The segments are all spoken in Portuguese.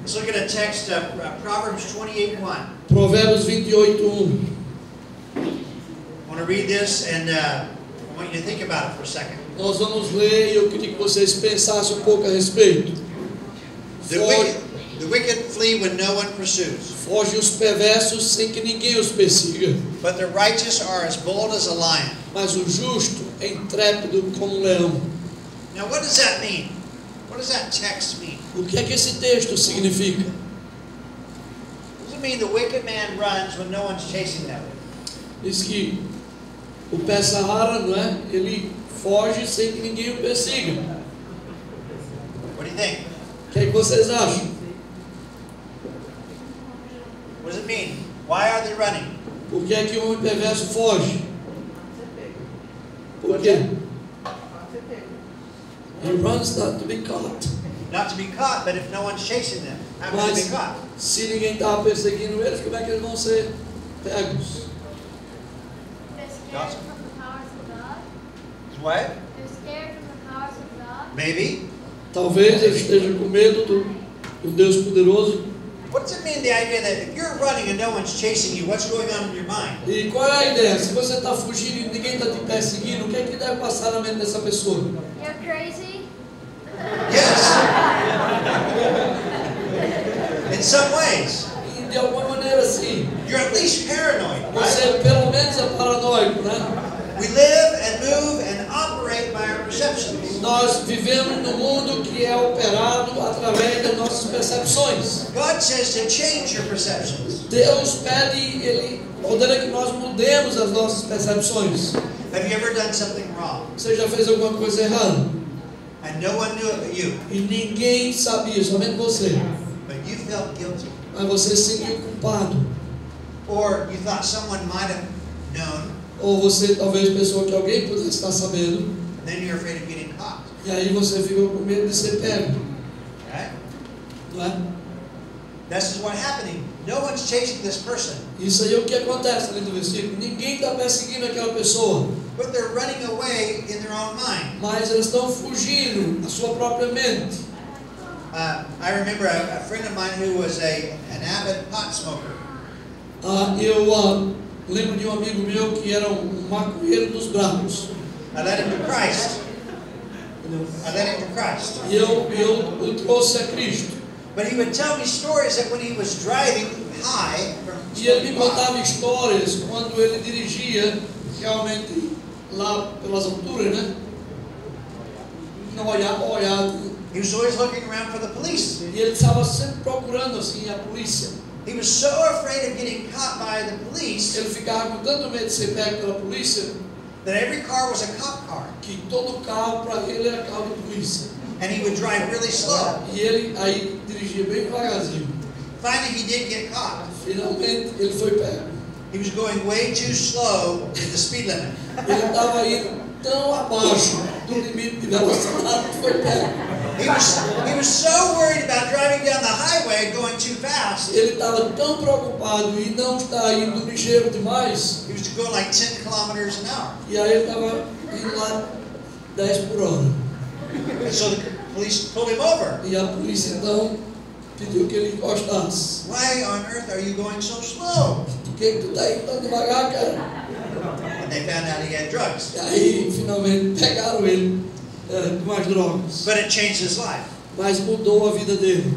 Let's look at a text, Proverbs 28:1. Provérbios 28:1. I want to read this and I want you to think about it for a second. Nós vamos ler e eu queria que vocês pensassem um pouco a respeito. The wicked flee when no one pursues. Fogem os perversos sem que ninguém os persiga. But the righteous are as bold as a lion. Mas o justo é intrépido como um leão. Now what does that mean? What does that text mean? O que é que esse texto significa? Does it mean the wicked man runs when no one's chasing them? Diz que o pé Sahara, não é? Ele foge sem que ninguém o persiga. What do you think? O que é que vocês acham? What does it mean? Why are they running? Por que é que o homem perverso foge? Por quê? He runs not to be caught. Not to be caught, but if no one's chasing them, how can they be caught? Se ninguém está perseguindo eles, como é que eles vão ser pegos? They're scared from the powers of God. What? They're scared from the powers of God. Maybe. Talvez eles estejam com medo do Deus poderoso. What does it mean, the idea that if you're running and no one's chasing you, what's going on in your mind? E qual é a ideia? Se você está fugindo e ninguém está te perseguindo, o que é que deve passar na mente dessa pessoa? You're crazy. Yes. In some ways. E de alguma maneira, sim. You're at least paranoid, right? Você pelo menos é paranoico, né? We live and move and operate by our perceptions. Nós vivemos num mundo que é operado através das nossas percepções. God says to change your perceptions. Deus pede, Ele ordena que nós mudemos as nossas percepções. Have you ever done something wrong Você já fez alguma coisa errada? and no one knew it but you, E ninguém sabia, somente você. but you felt guilty? Mas você se sentiu culpado. Or you thought someone might have known, Ou você talvez pensou que alguém pudesse estar sabendo. and then you're afraid of getting caught, E aí você ficou com medo de ser pego. right? Não é? This is what's happening. No one's chasing this person, Isso aí é o que acontece ali no versículo. Ninguém está perseguindo aquela pessoa. but they're running away in their own mind. Mas eles estão fugindo da sua própria mente. I remember a friend of mine who was an avid pot smoker. Eu lembro de um amigo meu que era um maconheiro dos bravos. I led him to Christ. I led him to Christ. E eu o trouxe a Cristo. But he would tell me stories that when he was driving high from E ele me smoking pot, contava histórias quando ele dirigia realmente lá pelas alturas, né? Não olhava. he was always looking around for the police. E ele estava sempre procurando assim a polícia. He was so afraid of getting caught by the police Ele ficava com tanto medo de ser pego pela polícia that every car was a cop car, que todo carro para ele era carro de polícia. and he would drive really slow. E ele aí dirigia bem devagarzinho. Finally, he did get caught. Finalmente ele foi pego. He was going way too slow in the speed limit. Ele estava indo tão abaixo do limite de velocidade que foi pego. He was so worried about driving down the highway going too fast. Ele estava tão preocupado em não estar indo ligeiro demais. He was going like 10 kilometers an hour. E aí ele estava indo lá 10 por hora. And so the police pulled him over. E a polícia então pediu que ele encostasse. Why on earth are you going so slow? Por que tu está indo tão devagar, cara? And they found out he had drugs. E aí finalmente pegaram ele com as drogas. But it changed his life. Mas mudou a vida dele.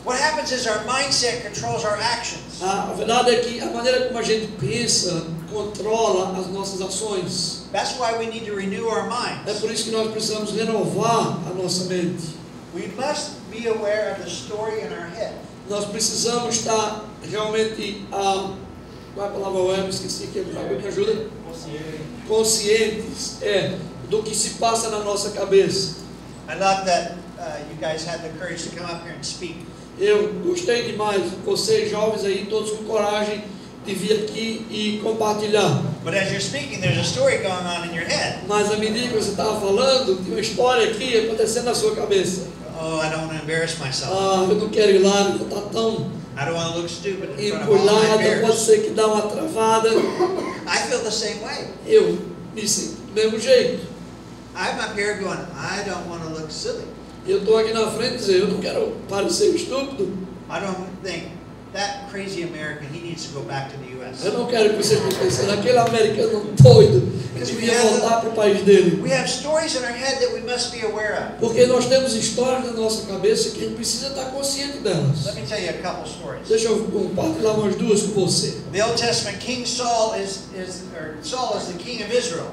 What happens is our mindset controls our actions. A verdade é que a maneira como a gente pensa controla as nossas ações. That's why we need to renew our É minds. por isso que nós precisamos renovar a nossa mente. We must be aware of the story in our head. Nós precisamos estar realmente qual é a palavra web? Esqueci que alguém me ajuda. Conscientes do que se passa na nossa cabeça. I love that you guys had the courage to come up here and speak. Eu gostei demais, vocês jovens aí, todos com coragem de vir aqui e compartilhar. But as you're speaking, there's a story going on in your head. Mas à medida que você estava falando, tem uma história aqui acontecendo na sua cabeça. Oh, I don't want to embarrass myself. Eu não quero ir lá, não está tão I don't want to look stupid in front of all my empolhada, pode peers. ser que dá uma travada. I feel the same way. Eu me sinto do mesmo jeito. I'm up here going, I don't want to look silly. Eu estou aqui na frente e dizer, eu não quero parecer estúpido. I don't think that crazy American, he needs to go back to the U.S. Eu não quero que vocês estejam pensando, aquele americano doido, que devia voltar para o país dele. We have stories in our head that we must be aware of. Porque nós temos histórias na nossa cabeça que a gente precisa estar consciente delas. Let me tell you a couple stories. Deixa eu compartilhar umas duas com você. The Old Testament, King Saul is the king of Israel.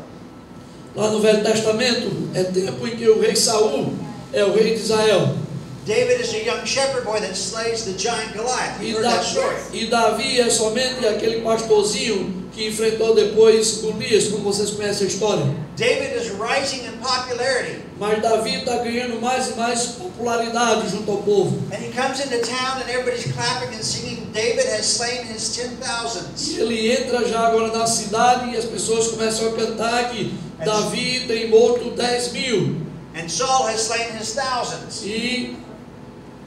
Lá no Velho Testamento, é tempo em que o rei Saul é o rei de Israel. David is a young shepherd boy that slays the giant Goliath. You heard that story. E Davi é somente aquele pastorzinho que enfrentou depois Golias, como vocês conhecem a história. David is rising in popularity. Mas Davi está ganhando mais e mais popularidade junto ao povo. And he comes into town and everybody's clapping and singing, David has slain his 10,000s. E ele entra já agora na cidade e as pessoas começam a cantar que Davi tem morto 10.000. And Saul has slain his thousands. E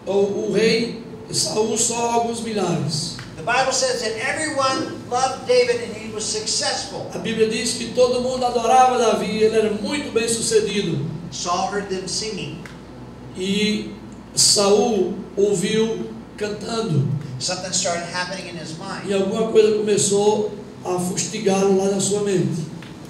o rei Saul só alguns milhares. The Bible says that everyone loved David and he was successful. A Bíblia diz que todo mundo adorava Davi, ele era muito bem sucedido. Saul heard them singing. E Saul ouviu cantando. Something started happening in his mind. E alguma coisa começou a fustigá-lo lá na sua mente.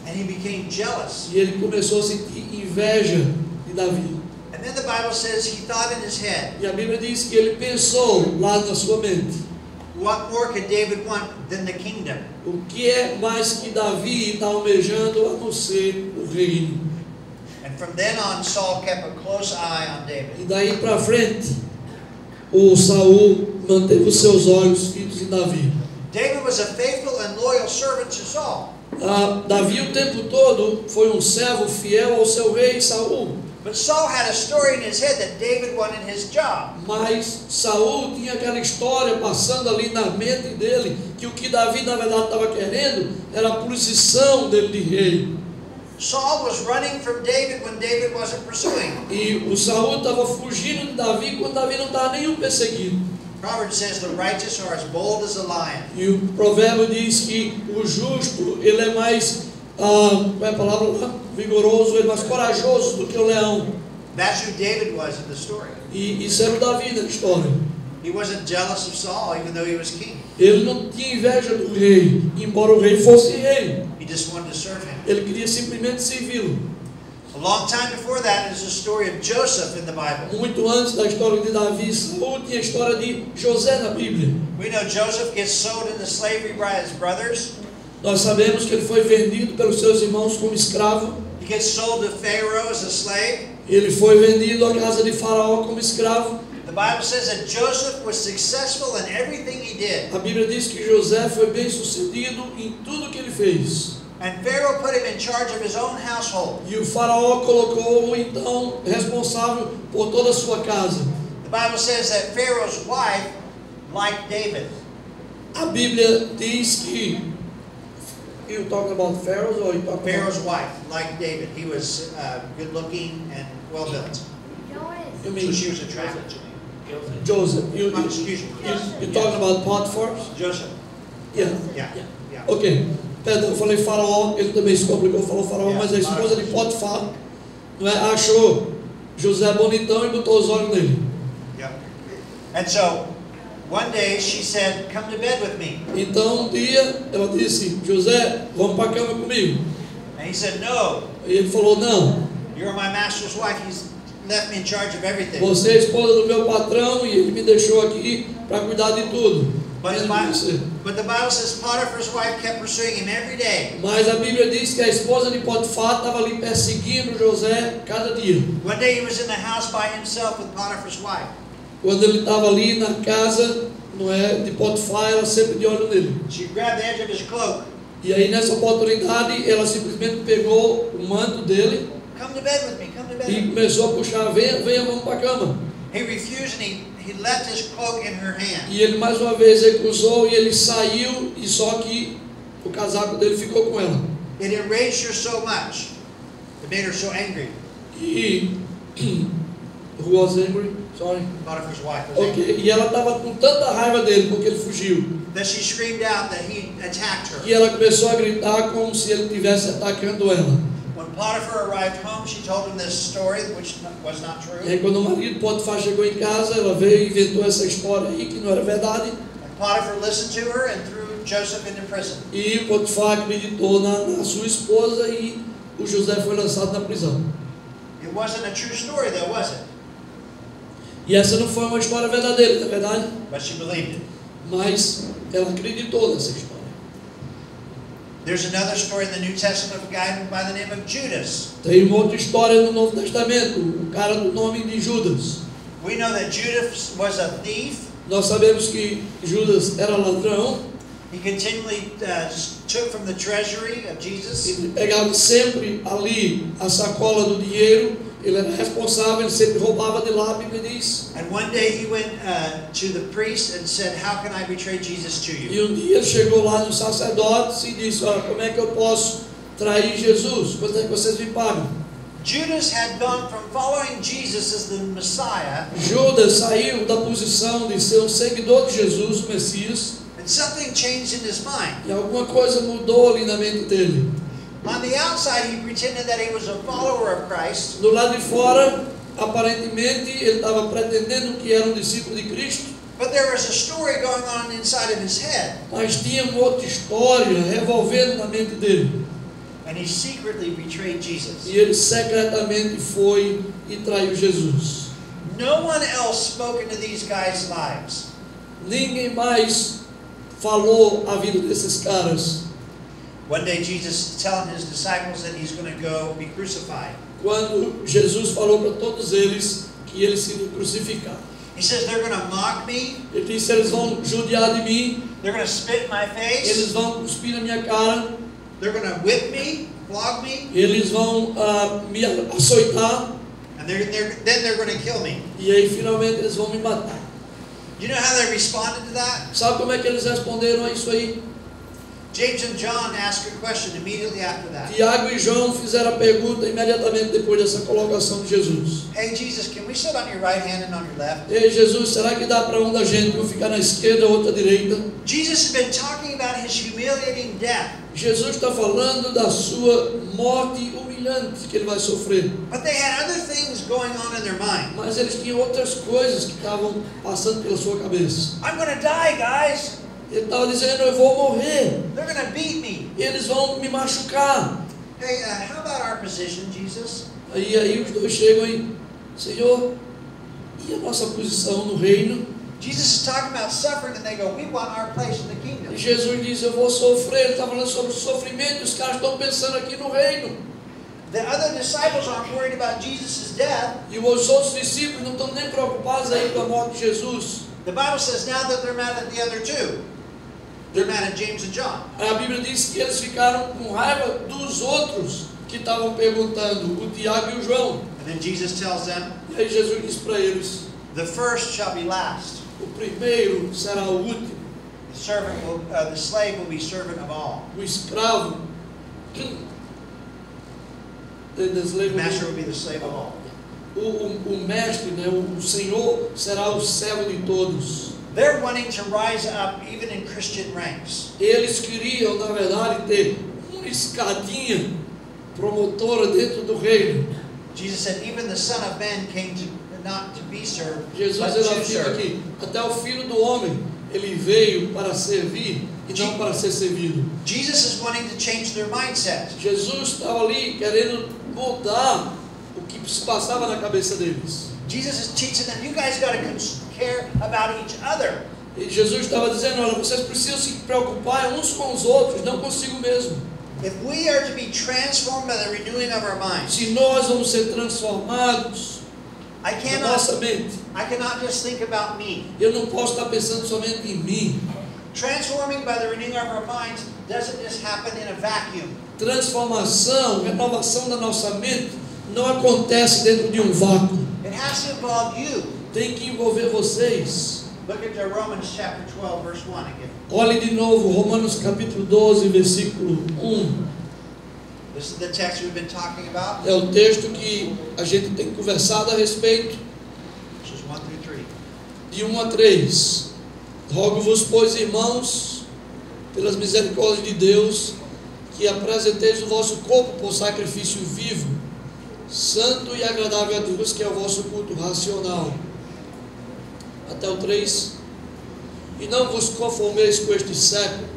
And he became jealous. E ele começou a sentir inveja de Davi. And then the Bible says he thought in his head, E a Bíblia diz que ele pensou lá na sua mente: what more could David want than the kingdom? o que é mais que Davi está almejando a não ser o reino? And from then on, Saul kept a close eye on David. E daí para frente, o Saul manteve os seus olhos fitos em Davi. David was a faithful and loyal servant to Saul. Davi o tempo todo foi um servo fiel ao seu rei Saul. But Saul had a story in his head that David wanted his job. Mas Saul tinha aquela história passando ali na mente dele, que o que Davi na verdade estava querendo era a posição dele de rei. Saul was running from David when David wasn't pursuing. E o Saul estava fugindo de Davi quando Davi não estava nem o perseguindo. Proverbs says the righteous are as bold as a lion. E o provérbio diz que o justo, ele é mais, qual é a palavra lá? Vigoroso, ele é mais corajoso do que o leão. That's who David was in the story. E isso era o Davi na história. He wasn't jealous of Saul even though he was king. Ele não tinha inveja do rei, embora o rei fosse rei. He just wanted to serve him. Ele queria simplesmente servi-lo. A long time before that is the story of Joseph in the Bible. Muito antes da história de Davi, Saul tinha a história de José na Bíblia. We know Joseph gets sold into slavery by his brothers. Nós sabemos que ele foi vendido pelos seus irmãos como escravo. He gets sold to Pharaoh as a slave. Ele foi vendido à casa de Faraó como escravo. The Bible says that Joseph was successful in everything he did. A Bíblia diz que José foi bem sucedido em tudo que ele fez. And Pharaoh put him in charge of his own household. E o Faraó colocou-o então responsável por toda a sua casa. The Bible says that Pharaoh's wife liked David. A Bíblia diz que you talking about Pharaoh's or you talking Pharaoh's about wife liked David. He was good looking and well built. you So mean she was attracted to him. Joseph? Excuse me. You talking about Potiphar? Joseph. Yeah. Yeah. Ok. Perdão, eu falei Faraó, ele também se complicou, falou Faraó, mas a esposa de Potifar, não é, achou José bonitão e botou os olhos nele. Yeah. And so one day she said, "Come to bed with me." Então um dia ela disse: José, vamos para a cama comigo. And he said, "No, E ele falou: não, you're my master's wife. He's left me in charge of everything." você é a esposa do meu patrão e ele me deixou aqui para cuidar de tudo. But the Bible says Potiphar's wife kept pursuing him every day. Mas a Bíblia diz que a esposa de Potifar estava ali perseguindo José cada dia. One day he was in the house by himself with Potiphar's wife. Quando ele estava ali na casa, não é, de Potifar, ela sempre de olho nele. She grabbed the edge of his cloak. E aí nessa oportunidade ela simplesmente pegou o manto dele "Come to bed with me. Come to bed." e With me. começou a puxar: venha, venha, vamos para a cama. He refused and he left his cloak in her hand. E ele mais uma vez recusou e ele saiu, e só que o casaco dele ficou com ela. It enraged her so much. It made her so angry. E who was angry? Sorry. Potiphar's wife was angry. Ok. E ela estava com tanta raiva dele porque ele fugiu. That she screamed out that he attacked her. E ela começou a gritar como se ele estivesse atacando ela. When Potiphar arrived home, she told him this story, which was not E true. aí quando o marido de Potifar chegou em casa, ela veio e inventou essa história aí que não era verdade. And Potiphar listened to her and threw Joseph into prison. E Potifar acreditou na sua esposa e o José foi lançado na prisão. It wasn't a true story though, was it? E essa não foi uma história verdadeira, não é verdade? But she believed it. Mas ela acreditou nessa história. There's another story in the New Testament of a guy by the name of Judas. Tem uma outra história no Novo Testamento, um cara do nome de Judas. We know that Judas was a thief. Nós sabemos que Judas era ladrão. He continually took from the treasury of Jesus. Ele pegava sempre ali a sacola do dinheiro. Ele era responsável, ele sempre roubava de lá, a Bíblia diz. And one day he went to the priest and said, "How can I betray Jesus to you?" E um dia ele chegou lá no sacerdote e disse: olha, como é que eu posso trair Jesus? Quanto é que vocês me pagam? Judas had gone from following Jesus as the Messiah, Judas saiu da posição de ser um seguidor de Jesus, o Messias, and something changed in his mind. e alguma coisa mudou ali na mente dele. On the outside, he pretended that he was a follower of Christ, Do lado de fora, aparentemente, ele estava pretendendo que era um discípulo de Cristo, but there was a story going on inside of his head, mas tinha uma outra história revolvendo na mente dele. and he secretly betrayed Jesus. E ele secretamente foi e traiu Jesus. No one else spoke into these guys' lives. Ninguém mais falou a vida desses caras. One day, Jesus is telling his disciples that he's going to go be crucified. Quando Jesus falou para todos eles que eles seriam crucificados. He says they're going to mock me, Ele disse: eles vão judiar de mim, they're going to spit in my face, eles vão cuspir na minha cara, they're going to whip me, flog me, eles vão me açoitar, and then they're going to kill me. e aí finalmente eles vão me matar. You know how they responded to that? Sabe como é que eles responderam a isso aí? James and John asked a question immediately after that. Tiago e João fizeram a pergunta imediatamente depois dessa colocação de Jesus. Hey Jesus, can we sit on your right hand and on your left? Ei Jesus, será que dá para um da gente um ficar na esquerda, outro à direita? Jesus has been talking about his humiliating death, Jesus está falando da sua morte humilhante que ele vai sofrer. but they had other things going on in their mind. Mas eles tinham outras coisas que estavam passando pela sua cabeça. I'm going to die, guys. Ele estava dizendo: eu vou morrer, They're going to beat me. eles vão me machucar. Hey, how about our position, Jesus? Aí os dois chegam e: Senhor, e a nossa posição no reino? Jesus is talking about suffering, and they go, "We want our place in the kingdom." E Jesus diz: eu vou sofrer. Ele está falando sobre o sofrimento. Os caras estão pensando aqui no reino. The other disciples aren't worried about Jesus' death. E os outros discípulos não estão nem preocupados aí com a morte de Jesus. The Bible says now that they're mad at the other two. They're mad at James and John. A Bíblia diz que eles ficaram com raiva dos outros que estavam perguntando, o Tiago e o João. And then Jesus tells them, E aí Jesus diz para eles: "The first shall be last. o primeiro será o último, The slave will be servant of all. o escravo, The master will be the slave of all." o mestre, né, o Senhor será o servo de todos. They're wanting to rise up even in Christian ranks. Eles queriam, na verdade, ter uma escadinha promotora dentro do reino. Jesus said, "Even the Son of Man came to not to be served, Jesus but ele to afirma serve." aqui: até o Filho do Homem, ele veio para servir e não para ser servido. Jesus is wanting to change their mindset. Jesus estava ali querendo mudar o que se passava na cabeça deles. Jesus is teaching them, you guys got to care about each other. E Jesus estava dizendo: olha, vocês precisam se preocupar uns com os outros, não consigo mesmo. If we are to be transformed by the renewing of our minds, Se nós vamos ser transformados I na nossa mente, cannot just think about me. eu não posso estar pensando somente em mim. Transforming by the renewing of our minds doesn't just happen in a vacuum. Transformação, renovação da nossa mente não acontece dentro de um vácuo. It has to involve you. Tem que envolver vocês. Look at Romans chapter 12, verse 1 again. Olhe de novo Romanos capítulo 12, versículo 1. This is the text we've been talking about. É o texto que a gente tem conversado a respeito, Verses 1 through 3. de 1 a 3. Rogo-vos, pois, irmãos, pelas misericórdias de Deus, que apresenteis o vosso corpo por sacrifício vivo, santo e agradável a Deus, que é o vosso culto racional. Até o 3. E não vos conformeis com este século,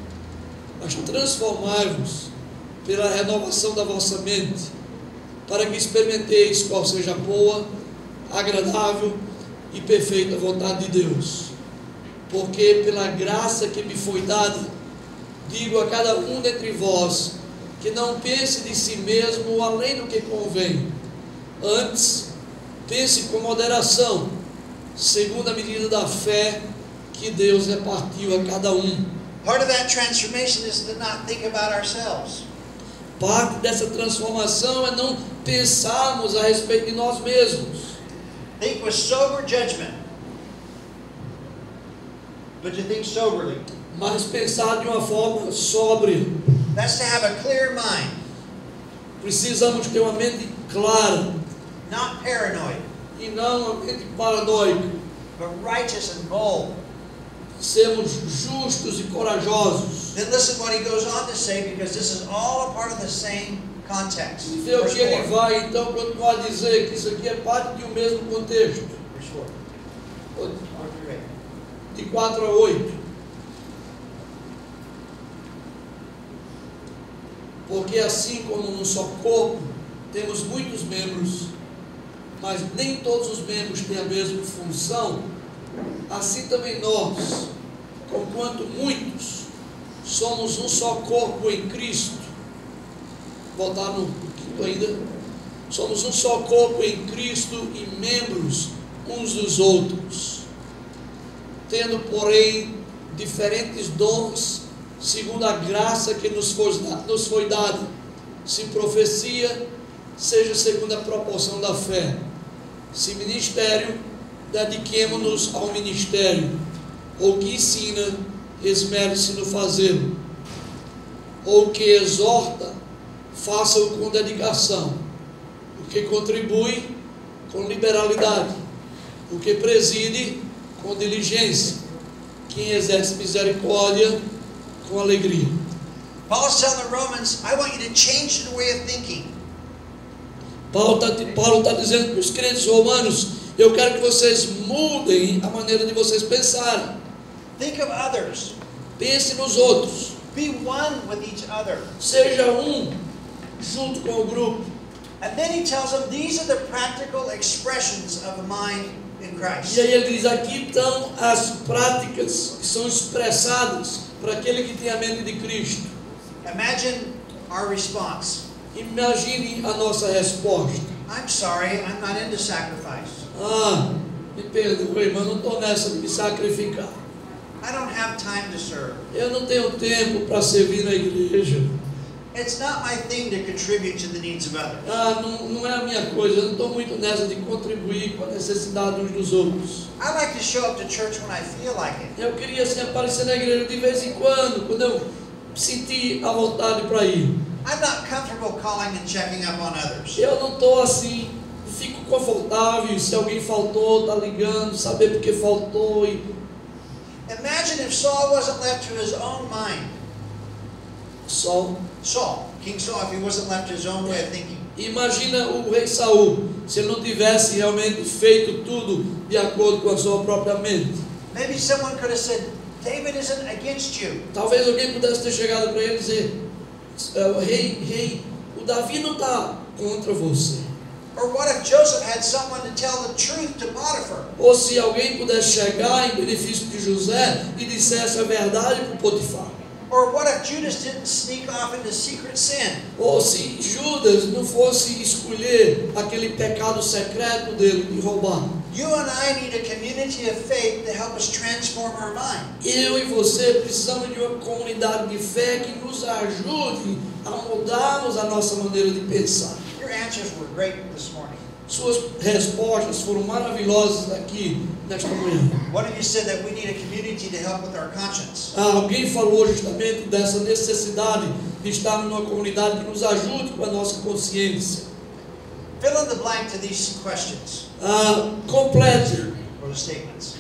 mas transformai-vos pela renovação da vossa mente, para que experimenteis qual seja a boa, agradável e perfeita vontade de Deus. Porque pela graça que me foi dada, digo a cada um dentre vós, que não pense de si mesmo além do que convém. Antes, pense com moderação, segundo a medida da fé que Deus repartiu a cada um. Part of that transformation is to not think about ourselves. Parte dessa transformação é não pensarmos a respeito de nós mesmos. Think with sober judgment. But you think soberly. Mas pensar de uma forma sóbria. That's to have a clear mind. Precisamos ter uma mente clara. Not paranoid. E não uma mente paranoica. But righteous and bold. Sermos justos e corajosos. Then listen what he goes on to say, because this is all a part of the same context. E ver o Verse que ele 4. vai então continuar a dizer, que isso aqui é parte de um mesmo contexto. Verse 4. De 4 a 8. Porque assim como num só corpo temos muitos membros, mas nem todos os membros têm a mesma função, assim também nós, conquanto muitos, somos um só corpo em Cristo. Voltar no quinto ainda. Somos um só corpo em Cristo e membros uns dos outros, tendo, porém, diferentes dons, segundo a graça que nos foi dada. Se profecia, seja segundo a proporção da fé. Se ministério, dediquemo-nos ao ministério. Ou que ensina, esmere-se no fazê-lo. Ou que exorta, faça-o com dedicação. O que contribui, com liberalidade. O que preside, com diligência. Quem exerce misericórdia, com alegria. Paul's telling the Romans, I want you to change the way of thinking. Paulo está dizendo para os crentes romanos, eu quero que vocês mudem a maneira de vocês pensarem. Think of others. Pense nos outros. Be one with each other. Seja um junto com o grupo. And then he tells them, these are the practical expressions of a mind in Christ. E aí ele diz, aqui estão as práticas que são expressadas para aquele que tem a mente de Cristo. Imagine our response. Imagine a nossa resposta. I'm sorry, I'm not into sacrifice. Me perdoe, mas não estou nessa de me sacrificar. I don't have time to serve. Eu não tenho tempo para servir na igreja. It's not my thing to contribute to the needs of others. Não é a minha coisa. Eu não estou muito nessa de contribuir com a necessidade uns dos outros. I like to show up to church when I feel like it. Eu queria assim, aparecer na igreja de vez em quando eu sentir a vontade para ir. I'm not comfortable calling and checking up on others. Eu não estou assim, fico confortável se alguém faltou, está ligando, saber porque faltou. Imagine if Saul wasn't left to his own mind. Saul, King Saul, if he wasn't left to his own way of thinking. Imagina o rei Saul, se ele não tivesse realmente feito tudo de acordo com a sua própria mente. Maybe someone could have said, David isn't against you. Talvez alguém pudesse ter chegado para ele e dizer, rei, o Davi não está contra você. Or what if Joseph had someone to tell the truth to Potiphar? Ou se alguém pudesse chegar em benefício de José e dissesse a verdade para Potifar. Or what if Judas didn't sneak off into secret sin? Ou se Judas não fosse escolher aquele pecado secreto dele de roubar. You and I need a community of faith to help us transform our mind. Eu e você precisamos de uma comunidade de fé que nos ajude a mudarmos a nossa maneira de pensar. Your answers were great this morning. Suas respostas foram maravilhosas aqui nesta manhã. One of you said that we need a community to help with our conscience. Alguém falou justamente dessa necessidade de estar numa comunidade que nos ajude com a nossa consciência. Fill in the blank to these questions Complete or the statements.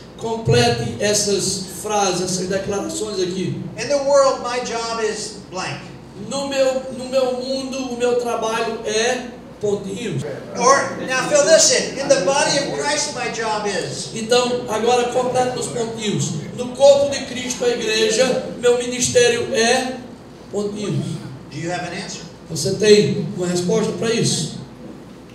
essas frases, essas declarações aqui. In the world, my job is blank. No meu mundo, o meu trabalho é pontinhos. Or, now fill this in. In the body of Christ, my job is. Então, agora completa os pontinhos. No corpo de Cristo, a igreja, meu ministério é pontinhos. Do you have an answer? Você tem uma resposta para isso?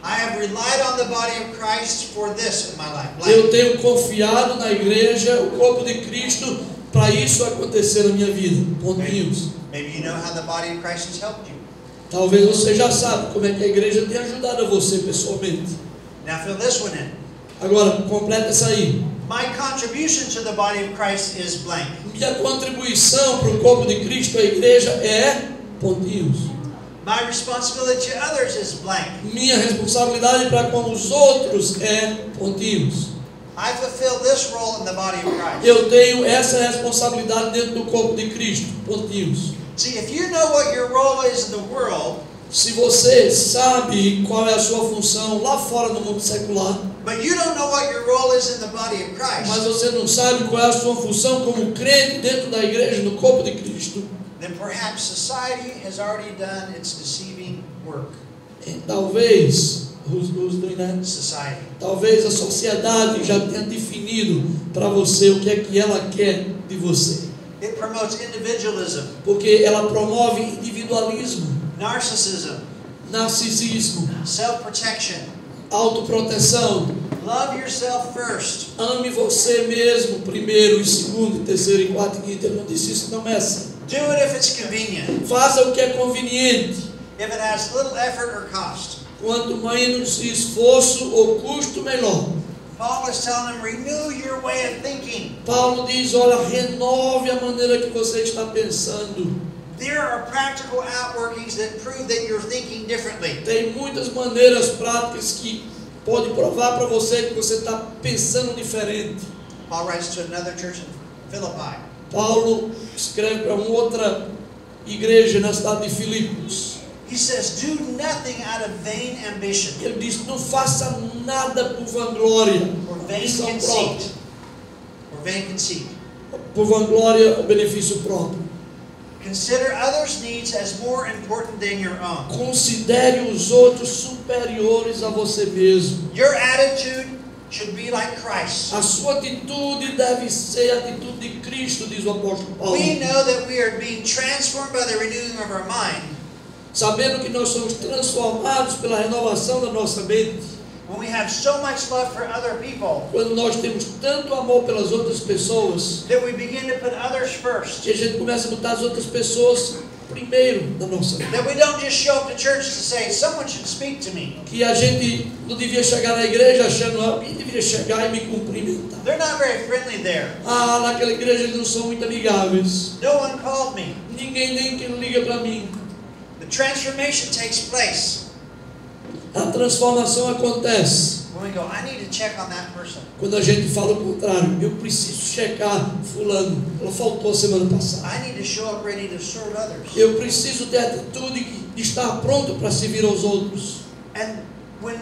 I have relied on the body of Christ for this in my life. Eu tenho confiado na igreja, o corpo de Cristo, para isso acontecer na minha vida. Pontinhos. Maybe you know how the body of Christ has helped you. Talvez você já sabe como é que a igreja tem ajudado a você pessoalmente. Now fill this one in. Agora, completa essa aí. My contribution to the body of Christ is blank. Minha contribuição para o corpo de Cristo, a igreja, é pontinhos. My responsibility to others is blank. Minha responsabilidade para com os outros é pontinhos. I fulfill this role in the body of Christ. Eu tenho essa responsabilidade dentro do corpo de Cristo. Pontinhos. See, if you know what your role is in the world, Se você sabe qual é a sua função lá fora no mundo secular, but you don't know what your role is in the body of mas Christ, você não sabe qual é a sua função como crente dentro da igreja, no corpo de Cristo, then perhaps society has already done its deceiving work. talvez Society. talvez a sociedade já tenha definido para você o que é que ela quer de você, It promotes individualism, porque ela promove individualismo, narcissism, narcisismo, self-protection. autoproteção. Love yourself first. Ame você mesmo primeiro, e segundo, e terceiro, e quarto, e quinto. Ele não disse isso, não é assim. Do it if it's convenient, Faça o que é conveniente, if it has little effort or cost. quanto menos esforço ou custo, melhor. Paul is telling them, renew your way of thinking. Paulo diz, olha, renove a maneira que você está pensando. There are practical outworkings that prove that you're thinking differently. Tem muitas maneiras práticas que podem provar para você que você está pensando diferente. Paul writes to another church in Philippi. Paulo escreve para uma outra igreja na cidade de Filipos. He says, do nothing out of vain ambition Ele diz, não faça nada por vanglória, or vain ambição conceit. própria. Or vain conceit. Por vanglória ou benefício próprio. Consider others' needs as more important than your own. Considere os outros superiores a você mesmo. Your attitude should be like Christ. A sua atitude deve ser a atitude de Cristo, diz o apóstolo Paulo. We know that we are being transformed by the renewing of our mind Sabendo que nós somos transformados pela renovação da nossa mente. when we have so much love for other people Quando nós temos tanto amor pelas outras pessoas, that we begin to put others first. que a gente começa a botar as outras pessoas primeiro na nossa vida. That we don't just show up to church to say, someone should speak to me. Que a gente não devia chegar na igreja achando que alguém deveria chegar e me cumprimentar. They're not very friendly there. Ah, naquela igreja eles não são muito amigáveis. No one called me. Ninguém nem que liga para mim. The transformation takes place A transformação acontece when we go, I need to check on that person. quando a gente fala o contrário. Eu preciso checar fulano. Ela faltou semana passada. I need to show up ready to serve others. Eu preciso ter a atitude de estar pronto para servir aos outros. And when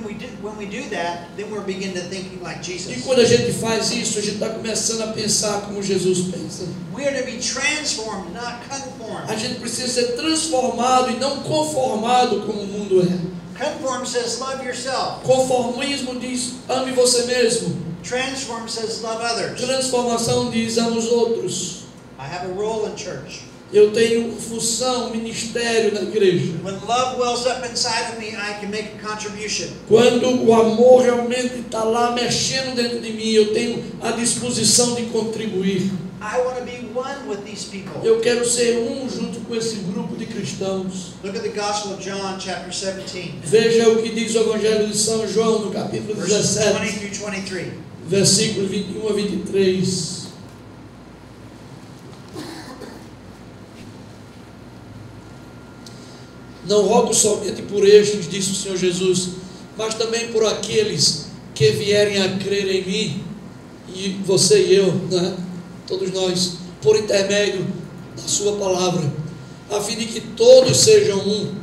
we do that, then we're beginning to think like E Jesus. quando a gente faz isso, a gente está começando a pensar como Jesus pensa. We are to be transformed, not A conformed. gente precisa ser transformado e não conformado como o mundo é. Conform says love yourself. Conformismo diz ame você mesmo. Transform says love others. Transformação diz ame os outros. I have a role in church. Eu tenho função, ministério na igreja. When love wells up inside of me, I can make a contribution. Quando o amor realmente está lá mexendo dentro de mim, eu tenho a disposição de contribuir. I want to be one with these people. Eu quero ser um junto com esse grupo de cristãos. Look at the Gospel of John, chapter 17, Veja o que diz o Evangelho de São João, no capítulo verses 20 17, through 23. versículos 21 a 23. Não rogo somente por estes, disse o Senhor Jesus, mas também por aqueles que vierem a crer em mim, e você e eu, né? Todos nós, por intermédio da sua palavra, a fim de que todos sejam um,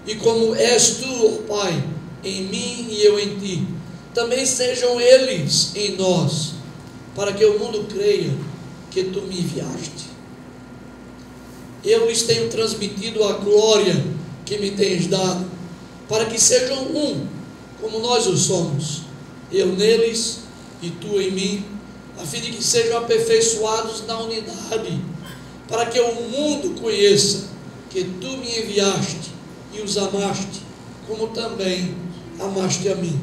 e como és tu, ó Pai, em mim e eu em ti, também sejam eles em nós, para que o mundo creia que tu me enviaste. eu lhes tenho transmitido a glória que me tens dado, para que sejam um, como nós o somos, eu neles e tu em mim, a fim de que sejam aperfeiçoados na unidade, para que o mundo conheça que tu me enviaste e os amaste, como também amaste a mim.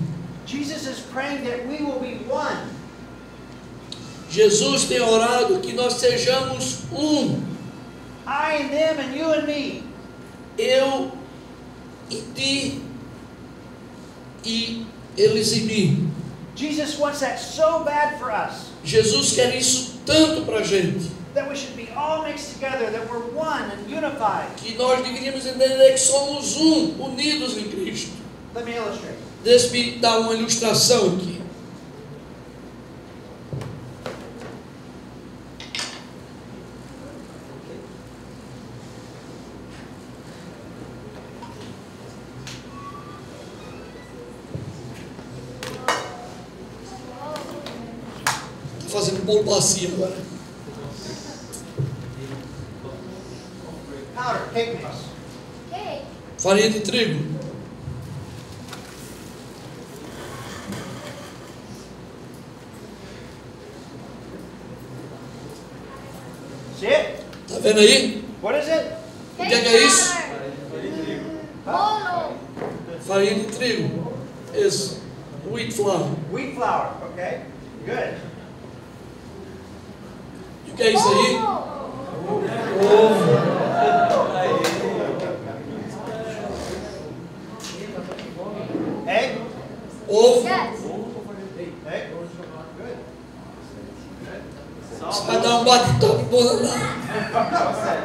Jesus is praying that we will be one. Jesus tem orado que nós sejamos um, I and them and you and me. eu em ti e eles em mim. Jesus wants that so bad for us, Jesus quer isso tanto para a gente, that we should be all mixed together, that we're one and unified. que nós deveríamos entender que somos um, unidos em Cristo. Let me illustrate. Deixe-me dar uma ilustração aqui. Estou fazendo bolo bacia agora. Powder, cake mix. Cake. Farinha de trigo. See it? Tá vendo aí? What is it? O que é isso? Bolo. Farinha de trigo. Isso. Wheat flour. Wheat flour. Okay. Good. E o que é isso aí? Egg. Ovo. Yes. Egg. Good. Você vai dar um bate-toque bom lá.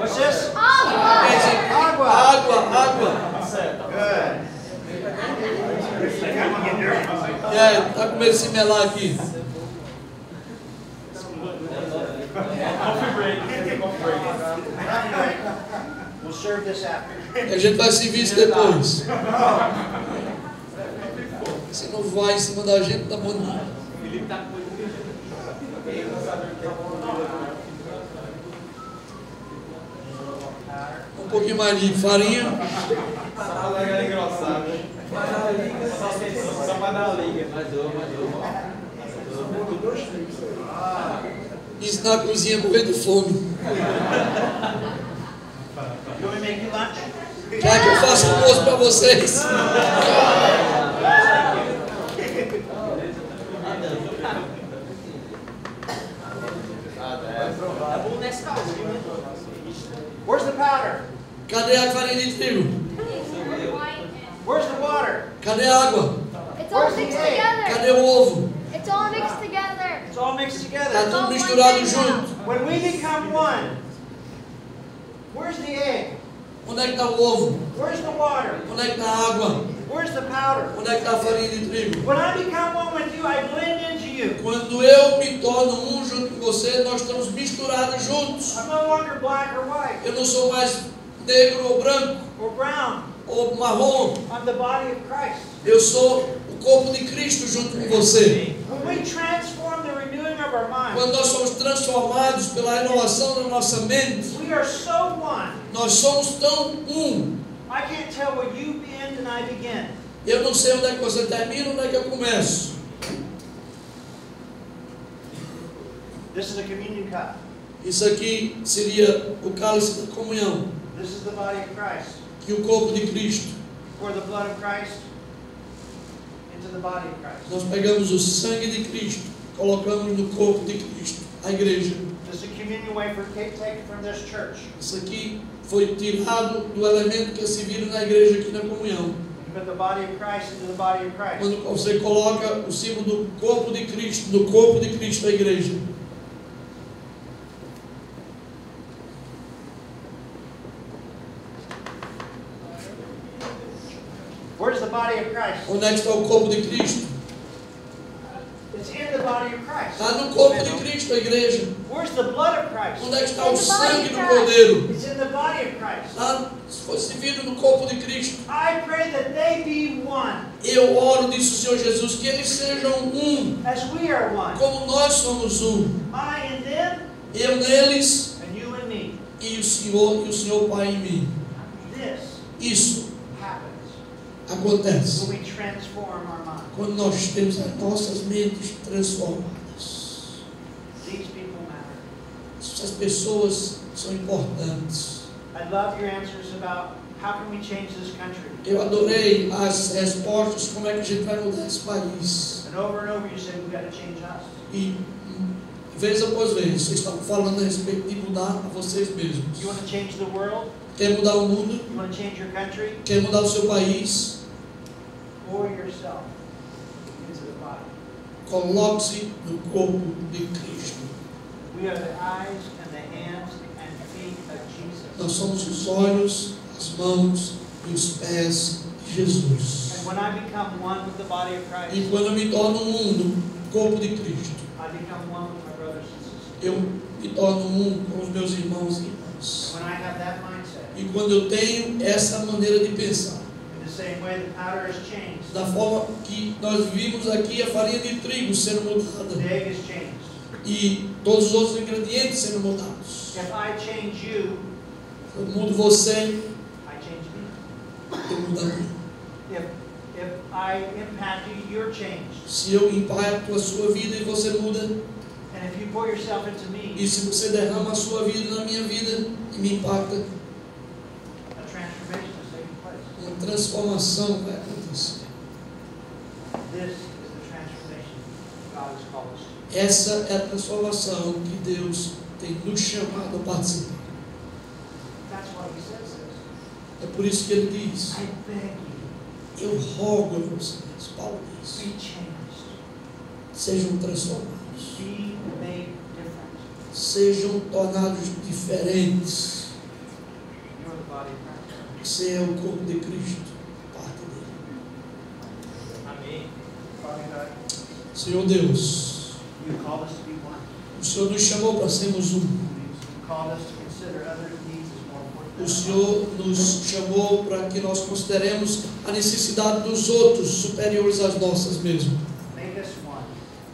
What's this? Água. Água. Good. Tá com medo de se melar aqui. We'll serve this after. A gente vai servir isso depois. Se não vai em cima da gente, tá bom. Um pouquinho mais de farinha. Só para dar a liga. Isso na cozinha morrer de fome. You want me to make you lunch? Quer que eu faça almoço para vocês? Where's the powder? Cadê a farinha de trigo? Where's the water? Cadê a água? It's all mixed together. Cadê o ovo? It's all mixed together. It's all mixed Tá together. tudo misturado junto. When we become one, where's the egg? Onde é que está o ovo? Where's the water? Onde é que está a água? Where's the powder? Onde é que está a farinha de trigo? When I become one with you, I blend into you. Quando eu me torno um junto com você, nós estamos misturados juntos. I'm no longer black or white Eu não sou mais negro ou branco or brown. ou marrom. I'm the body of Christ. Eu sou o corpo de Cristo junto com você. When we transform the renewing of our mind, Quando nós somos transformados pela renovação da nossa mente, we are so one. nós somos tão um. I can't tell where you end and I begin. Eu não sei onde é que você termina, onde é que eu começo. This is a communion cup. Isso aqui seria o cálice da comunhão, This is the body of Christ. que o corpo de Cristo. Pour the blood of Christ into the body of Christ. Nós pegamos o sangue de Cristo, colocamos no corpo de Cristo, a igreja. This is a communion wafer taken from this church. Isso aqui foi tirado do elemento que se vira na igreja aqui na comunhão. You put the body of Christ into the body of Christ. Quando você coloca o símbolo do corpo de Cristo, do corpo de Cristo, a igreja. Where's the body of Christ? Onde é que está o corpo de Cristo? It's in the body of Christ. Está no corpo de Cristo, a igreja. Where's the blood of Christ? Onde é que está o sangue do Cordeiro? It's in the body of Christ. Está servido no corpo de Cristo. I pray that they be one Eu oro, disse o Senhor Jesus, que eles sejam um, as we are one. como nós somos um. I in them Eu neles and you in me. e e o Senhor Pai em mim. This Isso happens acontece when we transform our mind. quando nós temos as nossas mentes transformadas. These people matter. Essas pessoas são importantes. I love your answers about how can we change this country. Eu adorei as respostas, como é que a gente vai mudar esse país. And over you say we've got to change us. E vez após vez, vocês estão falando a respeito de mudar a vocês mesmos. You want to change the world? Quer mudar o mundo? You want to change your country? Quer mudar o seu país? Pour yourself into the body. Coloque-se no corpo de Cristo. We are the eyes and the hands and feet of Nós Jesus. somos os olhos, as mãos e os pés de Jesus. And when I become one with the body of E Christ, quando eu me torno um no corpo de Cristo, I become one with my brothers and sisters. eu me torno um com os meus irmãos e irmãs. And when I have that mindset, E quando eu tenho essa maneira de pensar, in the same way the powder has changed, da forma que nós vimos aqui a farinha de trigo sendo the mudada egg has changed. e todos os outros ingredientes sendo mudados. If I change you, Eu mudo você, I change me. eu mudo a mim. If I impact you, you're changed. Se eu impacto a sua vida e você muda, And if you pour yourself into me, e se você derrama a sua vida na minha vida e me impacta, a transformation is taking place. uma transformação vai acontecer. This is the transformation God has called us to. Essa é a transformação que Deus tem nos chamado a participar. That's why he says this. É por isso que ele diz: I beg you, eu rogo a vocês, Paulo diz, be changed. sejam transformados, Be made different. sejam tornados diferentes. You are the body of Christ. Você é o corpo de Cristo, parte dele. Amém. Father God, Senhor Deus, you called us to be one. o Senhor nos chamou para sermos um. You called us to consider other needs as more important O than Senhor nos chamou para que nós consideremos a necessidade dos outros superiores às nossas mesmo. Make us one.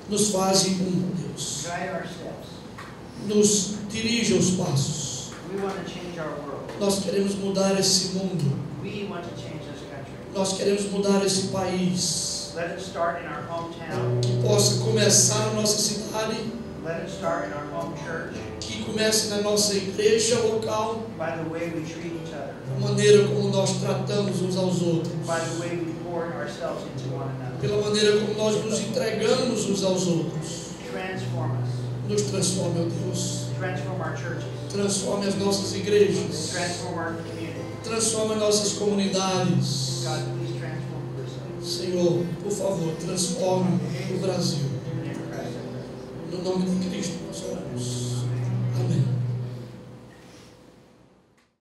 Nos faz um, Deus. Guide our steps. Nos dirige os passos. We want to change our world. Nós queremos mudar esse mundo. We want to change this country. Nós queremos mudar esse país. Let it start in our hometown. Que possa começar na nossa cidade, Let it start in our home church. que comece na nossa igreja local, By the way we treat each other. da maneira como nós tratamos uns aos outros, By the way we pour ourselves into one another. pela maneira como nós nos entregamos uns aos outros. Transform us. Nos transforme, ó Deus. Transform our churches. Transforme as nossas igrejas. Transform our community. Transforme as nossas comunidades. God, please transform Brazil. Senhor, por favor, transforme o Brasil. In the name of Christ, I pray. No nome de Cristo, nós oramos.